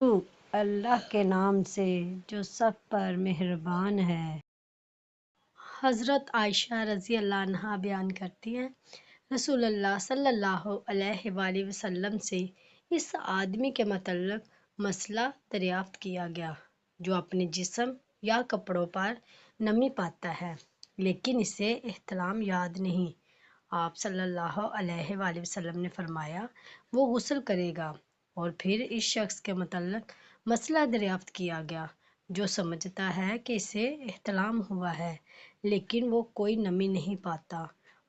شروع اللہ کے نام سے جو سب پر مہربان ہے۔ حضرت عائشہ رضی اللہ عنہا بیان کرتی ہیں، رسول اللہ صلی اللہ علیہ وآلہ وسلم سے اس آدمی کے متعلق مسئلہ دریافت کیا گیا جو اپنے جسم یا کپڑوں پر نمی پاتا ہے لیکن اسے احتلام یاد نہیں۔ آپ صلی اللہ علیہ وآلہ وسلم نے فرمایا، وہ غسل کرے گا۔ اور پھر اس شخص کے متعلق مسئلہ دریافت کیا گیا جو سمجھتا ہے کہ اسے احتلام ہوا ہے لیکن وہ کوئی نمی نہیں پاتا۔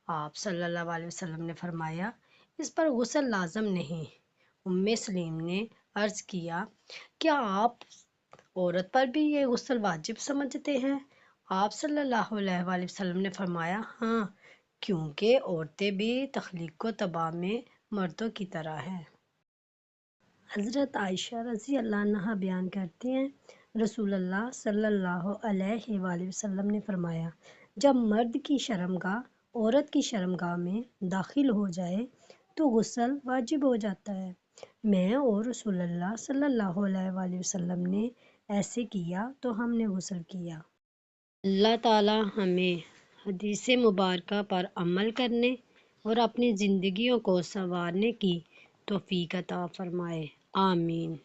آپ صلی اللہ علیہ وسلم نے فرمایا، اس پر غسل لازم نہیں۔ سلیم نے عرض کیا، کیا آپ عورت پر بھی یہ غسل واجب سمجھتے ہیں؟ آپ صلی اللہ علیہ وآلہ وسلم نے فرمایا، ہاں، کیونکہ عورتیں بھی تخلیق و طبع میں مردوں کی طرح ہیں۔ حضرت عائشہ رضی اللہ عنہا بیان کرتی ہیں، رسول اللہ صلی اللہ علیہ وآلہ وسلم نے فرمایا، جب مرد کی شرمگاہ عورت کی شرمگاہ میں داخل ہو جائے تو غسل واجب ہو جاتا ہے۔ میں اور رسول اللہ صلی اللہ علیہ وآلہ وسلم نے ایسے کیا تو ہم نے غسل کیا۔ اللہ تعالی ہمیں حدیث مبارکہ پر عمل کرنے اور اپنی زندگیوں کو سنوارنے کی توفیق عطا فرمائے، آمین۔